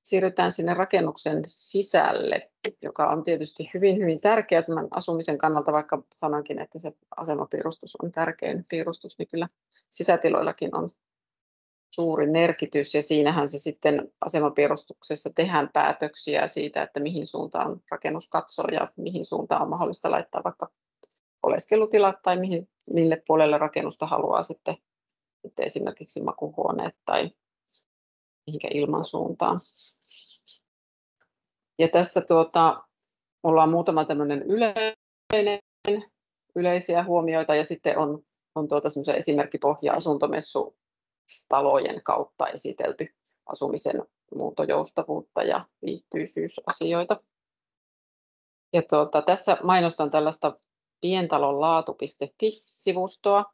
siirrytään sinne rakennuksen sisälle, joka on tietysti hyvin, hyvin tärkeä tämän asumisen kannalta, vaikka sanonkin, että se asemapiirustus on tärkein piirustus, niin kyllä sisätiloillakin on suuri merkitys, ja siinähän se sitten asemapiirustuksessa tehdään päätöksiä siitä, että mihin suuntaan rakennus katsoo ja mihin suuntaan on mahdollista laittaa vaikka oleskelutilat tai mille puolelle rakennusta haluaa sitten esimerkiksi makuuhuoneet tai mihinkä ilmansuuntaan. Ja tässä ollaan muutama tämmöinen yleisiä huomioita, ja sitten on semmoisia esimerkkipohja asuntomessutalojen kautta esitelty asumisen muuntojoustavuutta ja viihtyisyys-asioita. Ja tässä mainostan tällaista pientalonlaatu.fi-sivustoa,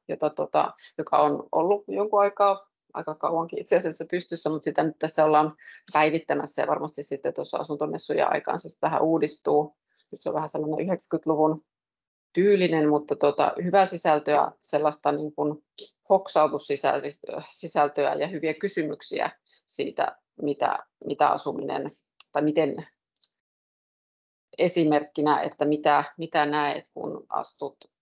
joka on ollut jonkun aikaa, aika kauankin itse asiassa pystyssä, mutta sitä nyt tässä ollaan päivittämässä, ja varmasti sitten tuossa asuntomessujen aikaan se vähän uudistuu. Nyt se on vähän sellainen 90-luvun tyylinen, mutta hyvää sisältöä, sellaista niin kuin hoksautussisältöä ja hyviä kysymyksiä siitä, mitä asuminen, tai miten esimerkkinä, että mitä näet, kun astut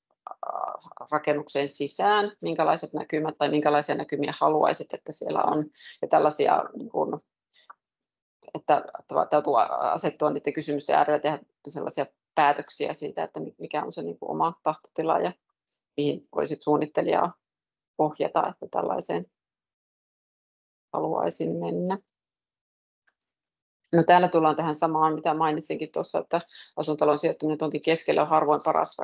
rakennukseen sisään, minkälaiset näkymät tai minkälaisia näkymiä haluaisit, että siellä on, ja tällaisia, niin kuin, että täytyy asettua niiden kysymysten äärelle ja tehdä sellaisia päätöksiä siitä, että mikä on se niin kuin oma tahtotila ja mihin voisit suunnittelijaa ohjata, että tällaiseen haluaisin mennä. No, täällä tullaan tähän samaan, mitä mainitsinkin tuossa, että asuntotalon sijoittuminen tontin keskellä on harvoin paras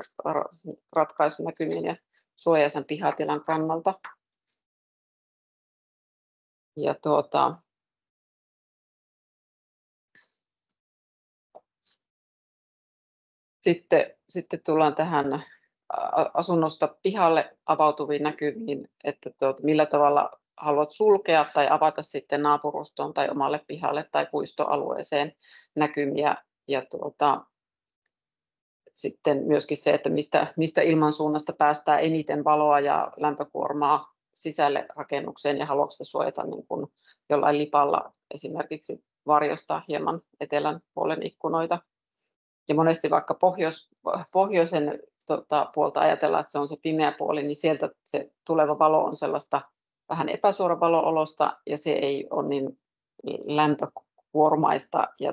ratkaisu näkymien ja suojaisen pihatilan kannalta. Ja sitten tullaan tähän asunnosta pihalle avautuviin näkymiin, että millä tavalla haluat sulkea tai avata sitten naapurustoon tai omalle pihalle tai puistoalueeseen näkymiä, ja sitten myöskin se, että mistä ilmansuunnasta päästään eniten valoa ja lämpökuormaa sisälle rakennukseen, ja haluatko suojata niin kuin jollain lipalla esimerkiksi varjostaa hieman etelän puolen ikkunoita. Ja monesti vaikka pohjoisen puolta ajatellaan, että se on se pimeä puoli, niin sieltä se tuleva valo on sellaista vähän epäsuora valo-olosta, ja se ei ole niin lämpökuormaista, ja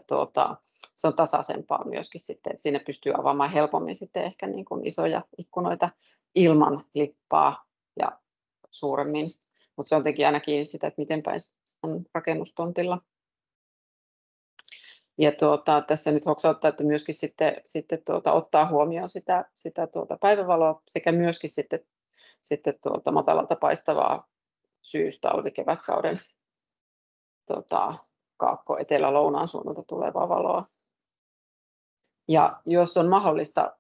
se on tasaisempaa myöskin sitten, että siinä pystyy avaamaan helpommin sitten ehkä niin kuin isoja ikkunoita ilman lippaa ja suuremmin, mutta se on tietenkin aina kiinni sitä, että miten päin on rakennustontilla. Ja tässä nyt hoksauttaa, että myöskin sitten ottaa huomioon sitä päivänvaloa sekä myöskin sitten matalalta paistavaa syys-, talvi-, kevätkauden kaakko-etelä-lounaan suunnalta tulevaa valoa. Ja jos on mahdollista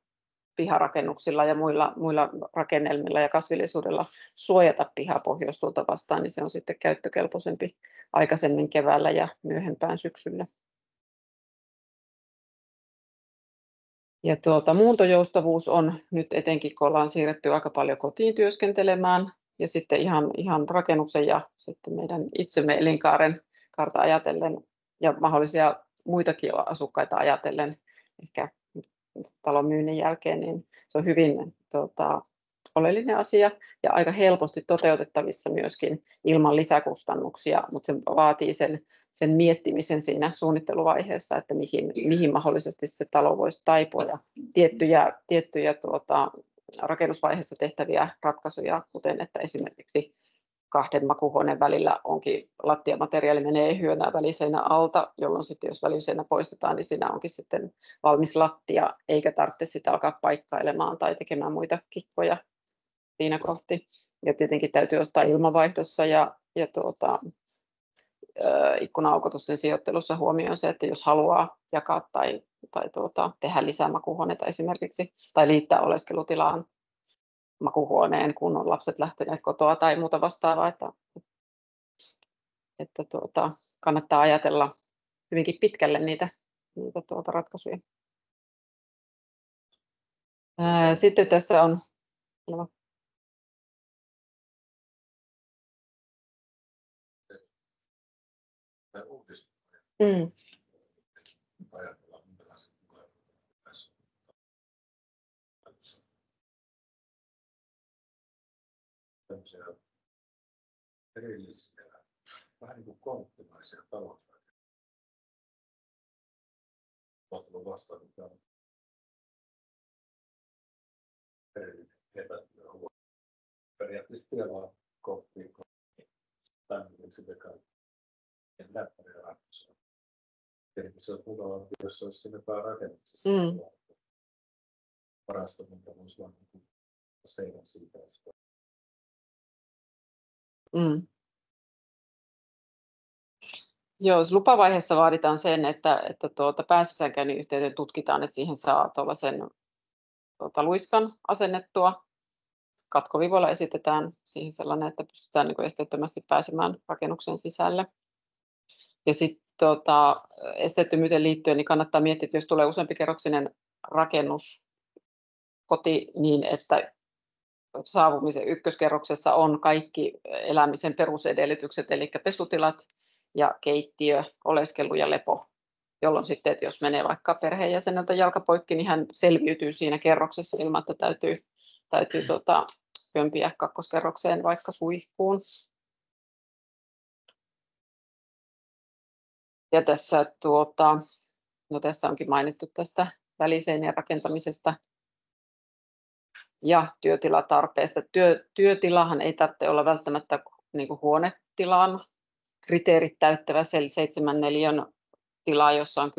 piharakennuksilla ja muilla rakennelmilla ja kasvillisuudella suojata pihaa pohjoistuulta vastaan, niin se on sitten käyttökelpoisempi aikaisemmin keväällä ja myöhempään syksyllä. Ja muuntojoustavuus on nyt etenkin, kun ollaan siirretty aika paljon kotiin työskentelemään, ja sitten ihan rakennuksen ja sitten meidän itsemme elinkaaren kaarta ajatellen ja mahdollisia muitakin asukkaita ajatellen ehkä talon myynnin jälkeen, niin se on hyvin oleellinen asia ja aika helposti toteutettavissa myöskin ilman lisäkustannuksia, mutta se vaatii sen miettimisen siinä suunnitteluvaiheessa, että mihin mahdollisesti se talo voisi taipua, ja tiettyjä rakennusvaiheessa tehtäviä ratkaisuja, kuten että esimerkiksi 2 makuuhuoneen välillä onkin lattiamateriaali menee ehyönä väliseinä alta, jolloin sitten jos väliseinä poistetaan, niin siinä onkin sitten valmis lattia, eikä tarvitse sitä alkaa paikkailemaan tai tekemään muita kikkoja siinä kohti. Ja tietenkin täytyy ottaa ilmanvaihdossa ja ikkuna-aukotusten sijoittelussa huomioon se, että jos haluaa jakaa tai tehdä lisää makuuhuoneita esimerkiksi tai liittää oleskelutilaan makuuhuoneen, kun on lapset lähteneet kotoa tai muuta vastaavaa, että kannattaa ajatella hyvinkin pitkälle niitä ratkaisuja. Sitten tässä on Mm. Ajatellaan, minkälaisia tulee tässä tämmöisiä erillisiä, vähän niin kuin konttimaisia talousrakenteita. Olen tullut vastaan, että on erillinen etätyöhuone. Periaatteessa työmaa koppii tämmöinen sitä kaikki. Ja läppäriä ratkaisua. Tietenkin se on mukavaa, jos olisi siinä päärakennuksessa. Varasto, minkä voisi vaan seinän siitä. Joo, lupavaiheessa vaaditaan sen, että pääsisäänkäynnin yhteyteen tutkitaan, että siihen saa tuollaisen luiskan asennettua. Katkovivoilla esitetään siihen sellainen, että pystytään niin kuin esteettömästi pääsemään rakennuksen sisälle. Ja sitten esteettömyyteen liittyen niin kannattaa miettiä, että jos tulee useampikerroksinen rakennus, koti, niin että saapumisen ykköskerroksessa on kaikki elämisen perusedellytykset, eli pesutilat ja keittiö, oleskelu ja lepo, jolloin sitten, että jos menee vaikka perheenjäseneltä jalka poikki, niin hän selviytyy siinä kerroksessa ilman, että täytyy pömpiä kakkoskerrokseen vaikka suihkuun. Ja tässä, tässä onkin mainittu tästä väliseinien rakentamisesta ja työtilatarpeesta. Työtilahan ei tarvitse olla välttämättä niin kuin huonetilan kriteerit täyttävä 7 neliön tila, jossa on 10%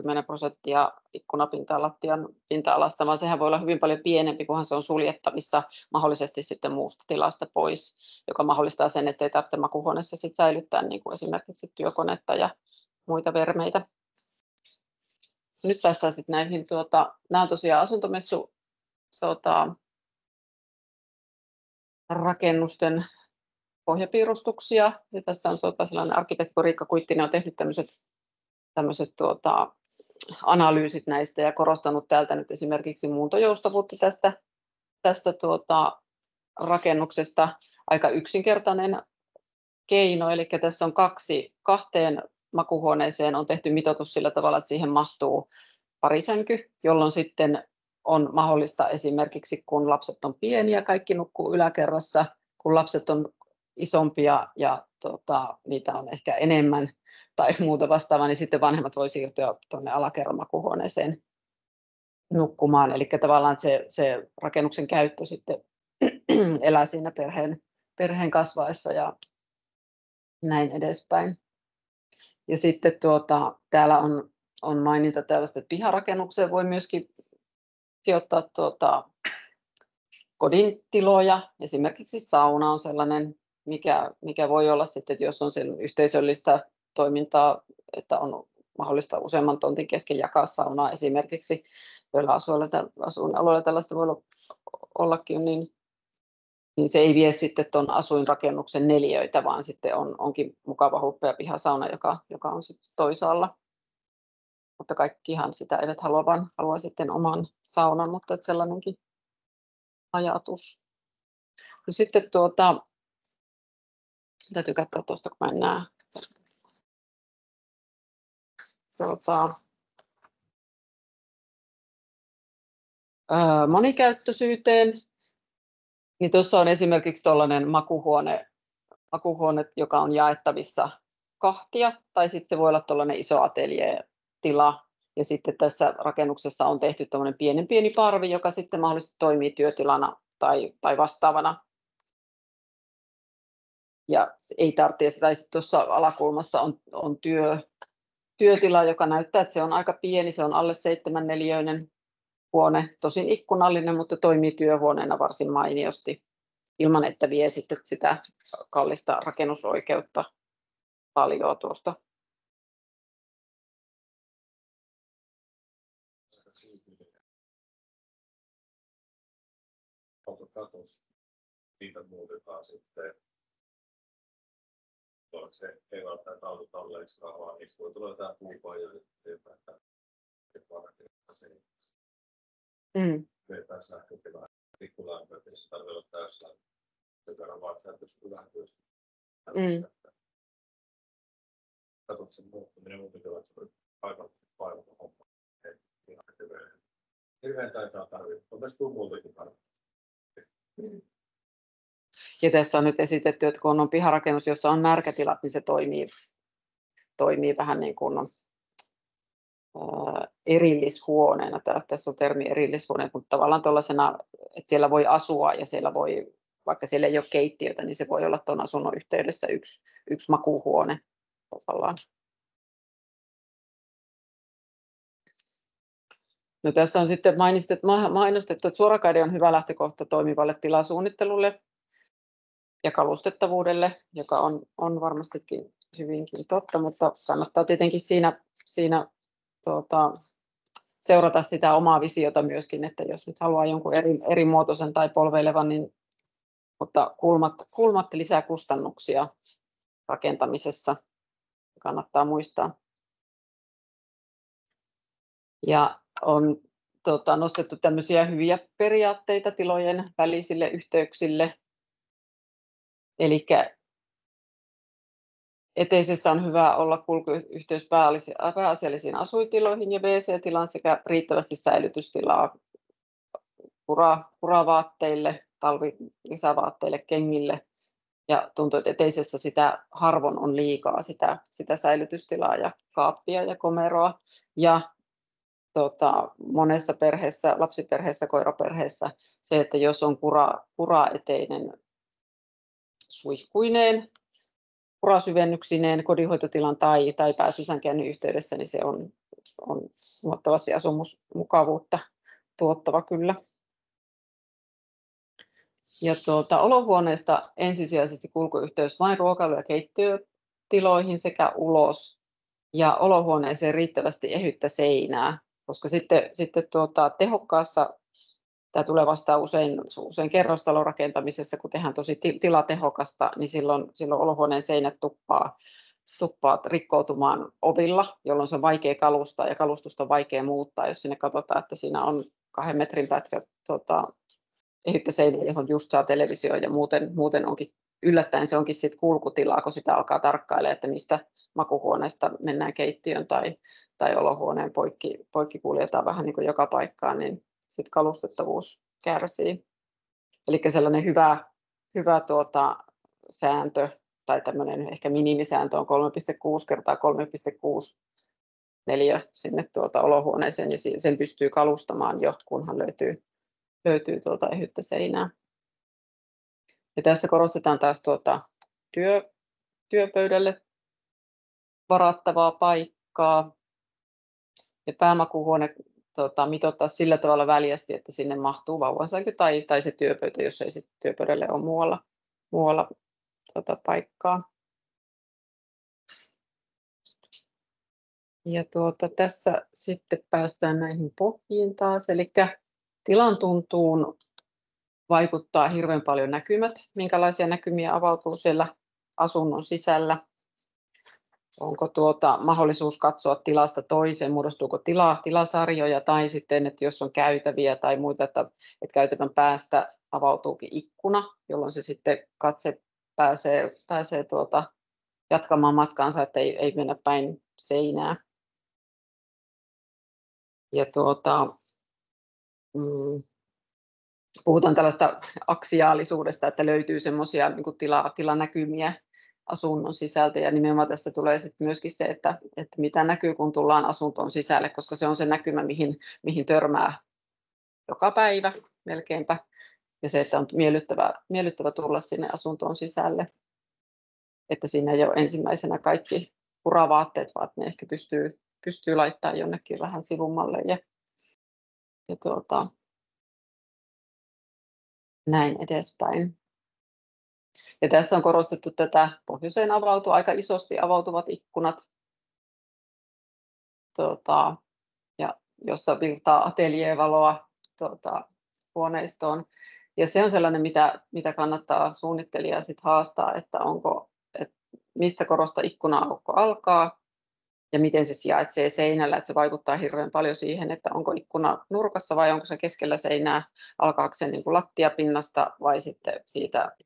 ikkunapintaa lattian pinta-alasta, vaan sehän voi olla hyvin paljon pienempi, kunhan se on suljettavissa mahdollisesti sitten muusta tilasta pois, joka mahdollistaa sen, ettei tarvitse makuuhuoneessa sit säilyttää niin kuin esimerkiksi työkonetta ja muita vermeitä. Nyt päästään sitten näihin, nämä on tosiaan asuntomessu rakennusten pohjapiirustuksia, ja tässä on sellainen arkkitehti Riikka Kuittinen on tehnyt tämmöiset analyysit näistä ja korostanut täältä nyt esimerkiksi muuntojoustavuutta tästä rakennuksesta. Aika yksinkertainen keino, eli tässä on kahteen makuuhuoneeseen on tehty mitoitus sillä tavalla, että siihen mahtuu parisänky, jolloin sitten on mahdollista esimerkiksi, kun lapset on pieniä, kaikki nukkuu yläkerrassa, kun lapset on isompia ja niitä on ehkä enemmän tai muuta vastaavaa, niin sitten vanhemmat voi siirtyä tuonne alakerran makuuhuoneeseen nukkumaan. Eli tavallaan se rakennuksen käyttö sitten elää siinä perheen kasvaessa ja näin edespäin. Ja sitten täällä on maininta tällaista, että piharakennukseen voi myöskin sijoittaa kodin tiloja. Esimerkiksi sauna on sellainen, mikä voi olla sitten, että jos on sen yhteisöllistä toimintaa, että on mahdollista useamman tontin kesken jakaa saunaa esimerkiksi, joilla asuinalueilla tällaista voi ollakin, niin se ei vie sitten tuon asuinrakennuksen neliöitä, vaan sitten onkin mukava huppea pihasauna, joka on sitten toisaalla. Mutta kaikkihan sitä eivät halua, vaan haluaa sitten oman saunan, mutta sellainenkin ajatus. No sitten täytyy katsoa tuosta, kun mä en näe. Monikäyttöisyyteen, niin tuossa on esimerkiksi tuollainen makuuhuone, joka on jaettavissa kahtia, tai sitten se voi olla tuollainen iso ateljee-tila, ja sitten tässä rakennuksessa on tehty tuollainen pieni parvi, joka sitten mahdollisesti toimii työtilana tai vastaavana. Ja ei tarvitse, tai sitten tuossa alakulmassa on työtila, joka näyttää, että se on aika pieni, se on alle 7 neliöinen huone, tosin ikkunallinen, mutta toimii työhuoneena varsin mainiosti, ilman että vie sitten sitä kallista rakennusoikeutta paljon tuosta. Autokatos, niitä muutetaan sitten. Se ei välttämättä autotalleiksi rahaa, niistä voi tulla jotain puupajoja, että rakennetaan sen. Vetää sähkötilaa, pikkulämpöä, että se tarvitsee olla täysillä. Sen verran vaan, että se vähän työstä. katsot sen muuttuminen ulkotilaan, että se oli aika vaivalla homma. Hirveän taitaa tarvitse. On myös muutakin tarvitse. Ja tässä on nyt esitetty, että kun on piharakennus, jossa on märkätilat, niin se toimii vähän niin kuin erillishuoneena. Tässä on termi erillishuone, mutta tavallaan tuollaisena, että siellä voi asua ja siellä voi, vaikka siellä ei ole keittiötä, niin se voi olla tuon asunnon yhteydessä yksi makuuhuone tavallaan. No, tässä on sitten mainostettu, että suorakäyttö on hyvä lähtökohta toimivalle tilasuunnittelulle ja kalustettavuudelle, joka on varmastikin hyvinkin totta, mutta kannattaa tietenkin siinä seurata sitä omaa visiota myöskin, että jos nyt haluaa jonkun eri muotoisen tai polveilevan, niin mutta kulmat lisää kustannuksia rakentamisessa, kannattaa muistaa. Ja on nostettu tämmöisiä hyviä periaatteita tilojen välisille yhteyksille. Eli eteisestä on hyvä olla kulkuyhteys pääasiallisiin asuintiloihin ja WC-tilaan sekä riittävästi säilytystilaa kuravaatteille, talvilisävaatteille, kengille. Ja tuntuu, että eteisessä sitä harvoin on liikaa sitä säilytystilaa ja kaappia ja komeroa. Ja monessa perheessä, lapsiperheessä, koiraperheessä se, että jos on kuraeteinen suihkuineen, kurasyvennyksineen kodinhoitotilan tai pääsisäänkäynnin yhteydessä, niin se on huomattavasti asumusmukavuutta tuottava kyllä. Ja olohuoneesta ensisijaisesti kulkuyhteys vain ruokailu- ja keittiötiloihin sekä ulos ja olohuoneeseen riittävästi ehyttä seinää, koska sitten tehokkaassa, tämä tulee vastaan usein kerrostalorakentamisessa, kun tehdään tosi tilatehokasta, niin silloin olohuoneen seinät tuppaa rikkoutumaan ovilla, jolloin se on vaikea kalustaa ja kalustusta on vaikea muuttaa, jos sinne katsotaan, että siinä on 2 metrin pätkä ehyttä seinää, johon just saa televisio ja muuten onkin yllättäen se onkin sitten kulkutilaa, kun sitä alkaa tarkkailemaan, että mistä makuhuoneesta mennään keittiön tai olohuoneen poikki kuljetaan vähän niin kuin joka paikkaan, niin sitten kalustettavuus kärsii. Eli sellainen hyvä sääntö tai tämmöinen ehkä minimisääntö on 3,6 kertaa 3,6 neliö sinne olohuoneeseen ja sen pystyy kalustamaan jo, kunhan löytyy ehyttä seinää. Ja tässä korostetaan taas työpöydälle varattavaa paikkaa ja päämakuuhuone mitoittaa sillä tavalla väljästi, että sinne mahtuu vauvasänky tai se työpöytä, jos ei sitten työpöydälle ole muualla paikkaa. Ja tässä sitten päästään näihin pohjiin taas, eli tilan tuntuun vaikuttaa hirveän paljon näkymät, minkälaisia näkymiä avautuu siellä asunnon sisällä. Onko mahdollisuus katsoa tilasta toiseen, muodostuuko tilasarjoja tai sitten, että jos on käytäviä tai muita, että käytävän päästä avautuukin ikkuna, jolloin se sitten katse pääsee jatkamaan matkaansa, että ei mennä päin seinää. Ja puhutaan tällaista aksiaalisuudesta, että löytyy semmoisia niin kuin tilanäkymiä asunnon sisältä ja nimenomaan tästä tulee sitten myöskin se, että mitä näkyy, kun tullaan asuntoon sisälle, koska se on se näkymä, mihin törmää joka päivä melkeinpä ja se, että on miellyttävä tulla sinne asuntoon sisälle, että siinä ei ole ensimmäisenä kaikki kuravaatteet, vaan ne ehkä pystyy laittamaan jonnekin vähän sivummalle ja näin edespäin. Ja tässä on korostettu tätä pohjoiseen aika isosti avautuvat ikkunat, ja josta virtaa ateljeevaloa huoneistoon. Ja se on sellainen, mitä kannattaa suunnittelijaa sit haastaa, että mistä korosta ikkuna-aukko alkaa ja miten se sijaitsee seinällä, että se vaikuttaa hirveän paljon siihen, että onko ikkuna nurkassa vai onko se keskellä seinää, alkaako se niin kuin lattiapinnasta vai sitten siitä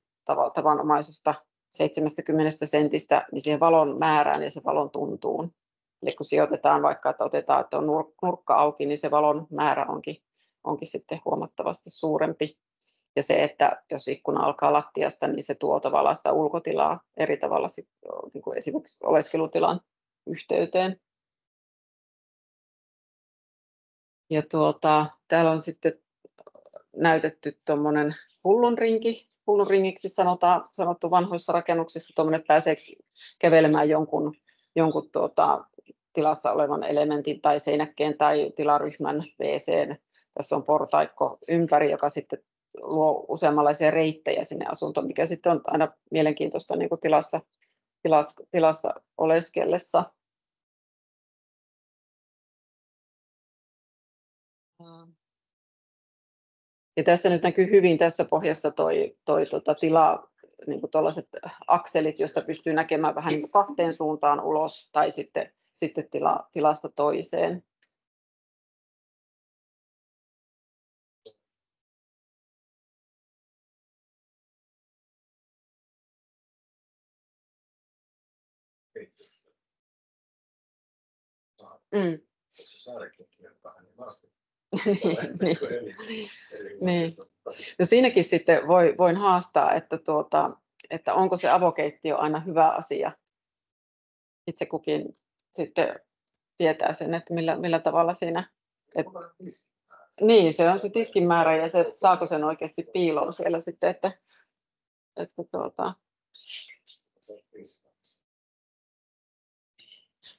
tavanomaisesta 70 sentistä niin siihen valon määrään ja se valon tuntuun. Eli kun sijoitetaan vaikka, että otetaan, että on nurkka auki, niin se valon määrä onkin sitten huomattavasti suurempi. Ja se, että jos ikkuna alkaa lattiasta, niin se tuo tavallaan sitä ulkotilaa eri tavalla niin kuin esimerkiksi oleskelutilan yhteyteen. Ja täällä on sitten näytetty tuommoinen hullunringiksi sanottu vanhoissa rakennuksissa, tuommoinen, että pääsee kävelemään jonkun tilassa olevan elementin tai seinäkkeen tai tilaryhmän WC:n. Tässä on portaikko ympäri, joka sitten luo useammanlaisia reittejä sinne asuntoon, mikä sitten on aina mielenkiintoista niin kuin tilassa oleskellessa. Ja tässä nyt näkyy hyvin tässä pohjassa tila, niin kuin tuollaiset akselit, joista pystyy näkemään vähän niin kuin kahteen suuntaan ulos tai sitten tilasta toiseen. Niin. No siinäkin sitten voin haastaa, että onko se avokeittiö aina hyvä asia. Itse kukin sitten tietää sen, että millä tavalla siinä. Niin, se on se tiskin määrä ja se, saako sen oikeasti piiloon siellä sitten,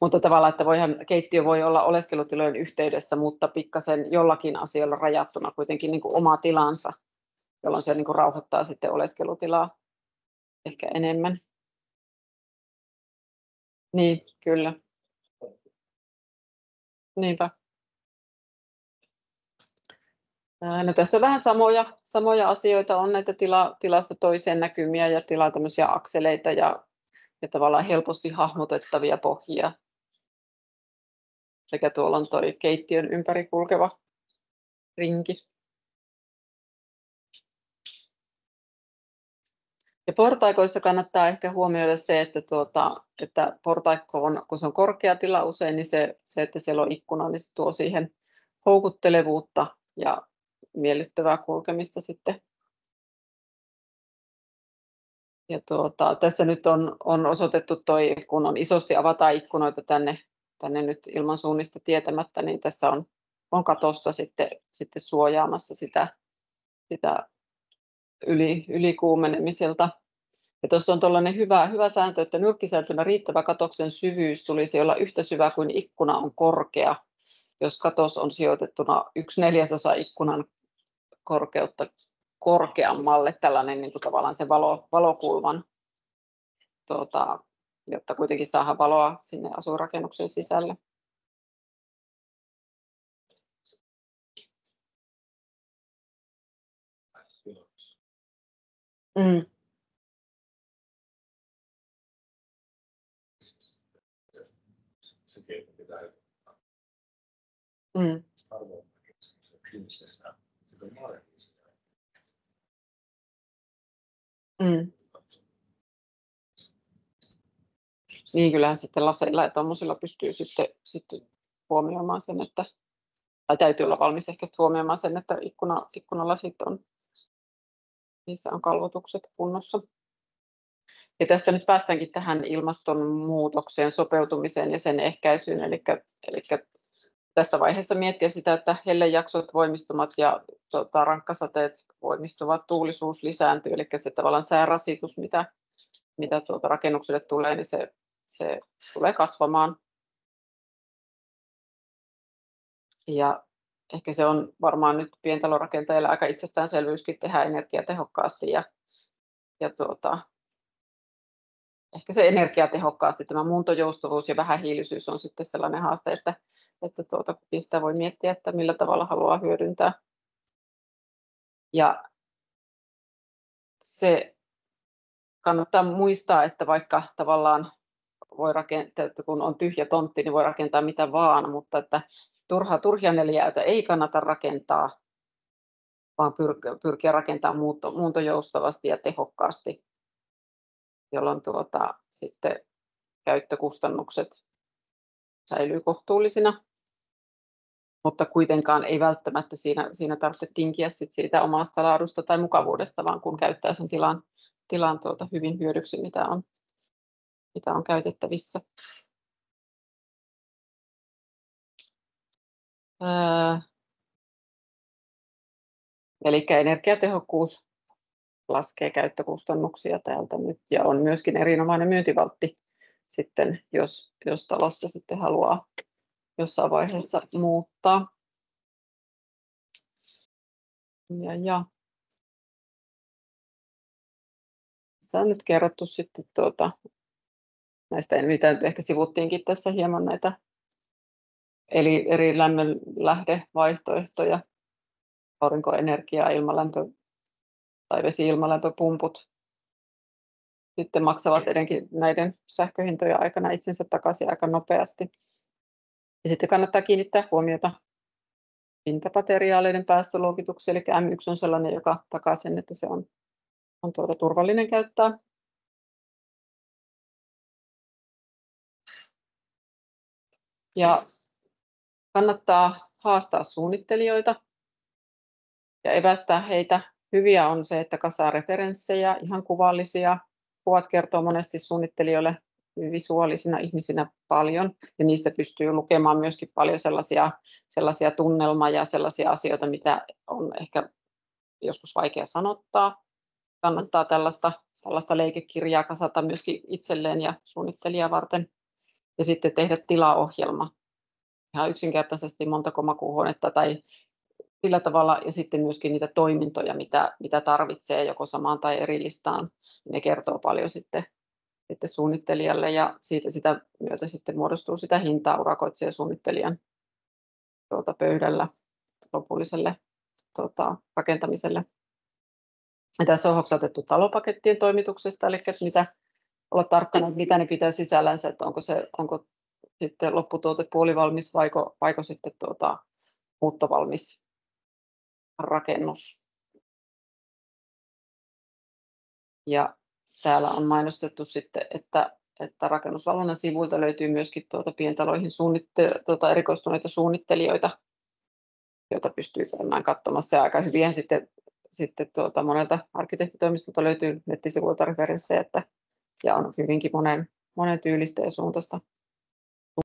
Mutta tavallaan, että keittiö voi olla oleskelutilojen yhteydessä, mutta pikkasen jollakin asialla rajattuna kuitenkin niin kuin oma tilansa, jolloin se niin kuin rauhoittaa sitten oleskelutilaa ehkä enemmän. Niin, kyllä. Niinpä. No tässä on vähän samoja asioita, on näitä tilasta toiseen näkymiä ja tämmöisiä akseleita ja tavallaan helposti hahmotettavia pohjia. Sekä tuolla on toi keittiön ympäri kulkeva rinki. Ja portaikoissa kannattaa ehkä huomioida se, että portaikko on, kun se on korkea tila usein, niin se että siellä on ikkuna, niin se tuo siihen houkuttelevuutta ja miellyttävää kulkemista sitten. Ja tässä nyt on osoitettu kun on isosti avataan ikkunoita tänne nyt ilmansuunnista tietämättä, niin tässä on katosta sitten suojaamassa sitä ylikuumenemiselta. Ja tuossa on tuollainen hyvä sääntö, että nyrkkisääntönä riittävä katoksen syvyys tulisi olla yhtä syvä kuin ikkuna on korkea, jos katos on sijoitettuna 1/4 ikkunan korkeutta korkeammalle, tällainen niin kuin tavallaan se valokulman, jotta kuitenkin saadaan valoa sinne asuinrakennuksen sisälle. Niin kyllähän sitten laseilla ja tuommoisilla pystyy sitten huomioimaan sen, tai täytyy olla valmis ehkä huomioimaan sen, että ikkunalasit niissä on kalvotukset kunnossa. Ja tästä nyt päästäänkin tähän ilmastonmuutokseen sopeutumiseen ja sen ehkäisyyn, eli tässä vaiheessa miettiä sitä, että hellejaksot voimistumat ja rankkasateet voimistuvat, tuulisuus lisääntyy, eli se tavallaan säärasitus, mitä rakennukselle tulee, niin se tulee kasvamaan. Ja ehkä se on varmaan nyt pientalorakentajille aika itsestäänselvyyskin tehdä energiatehokkaasti ja ehkä se energiatehokkaasti, tämä muuntojoustavuus ja vähähiilisyys on sitten sellainen haaste, että sitä voi miettiä, että millä tavalla haluaa hyödyntää. Ja se kannattaa muistaa, että vaikka tavallaan voi rakentaa, että kun on tyhjä tontti, niin voi rakentaa mitä vaan, mutta että turhia neliöitä ei kannata rakentaa, vaan pyrkiä rakentamaan muuntojoustavasti ja tehokkaasti. jolloin sitten käyttökustannukset säilyy kohtuullisina, mutta kuitenkaan ei välttämättä siinä tarvitse tinkiä siitä omasta laadusta tai mukavuudesta, vaan kun käyttää sen tilan hyvin hyödyksi, mitä on käytettävissä. Eli energiatehokkuus laskee käyttökustannuksia täältä nyt ja on myöskin erinomainen myyntivaltti sitten, jos talosta sitten haluaa jossain vaiheessa muuttaa. Tässä on nyt kerrottu sitten näistä, mitä nyt ehkä sivuttiinkin tässä hieman näitä eri lämmönlähdevaihtoehtoja, aurinkoenergia, ilmalämpö tai vesi-ilmalämpöpumput sitten maksavat edenkin näiden sähköhintojen aikana itsensä takaisin aika nopeasti. Ja sitten kannattaa kiinnittää huomiota pintamateriaaleiden päästöluokitukseen, eli M1 on sellainen, joka takaa sen, että se on turvallinen käyttää. Ja kannattaa haastaa suunnittelijoita ja evästää heitä. Hyviä on se, että kasaa referenssejä, ihan kuvallisia. Kuvat kertoo monesti suunnittelijoille visuaalisina ihmisinä paljon, ja niistä pystyy lukemaan myöskin paljon sellaisia tunnelmaa ja sellaisia asioita, mitä on ehkä joskus vaikea sanottaa. Kannattaa tällaista leikekirjaa kasata myöskin itselleen ja suunnittelijaa varten. Ja sitten tehdä tilaohjelma. Ihan yksinkertaisesti montako makuuhuonetta tai sillä tavalla, ja sitten myöskin niitä toimintoja, mitä tarvitsee joko samaan tai eri listaan. Ne kertoo paljon sitten suunnittelijalle, ja sitä myötä sitten muodostuu sitä hintaa urakoitsijan suunnittelijan pöydällä lopulliselle rakentamiselle. Ja tässä on hoksautettu talopakettien toimituksesta, eli olla tarkkana, mitä ne pitää sisällänsä, että onko sitten lopputuote puolivalmis vaiko sitten muuttovalmis rakennus. Ja täällä on mainostettu sitten, että rakennusvalvonnan sivuilta löytyy myöskin pientaloihin erikoistuneita suunnittelijoita, joita pystyy käymään katsomassa. Ja aika hyviä sitten monelta arkkitehtitoimistolta löytyy nettisivuilta referenssejä, ja on hyvinkin monen tyylistä ja suuntaista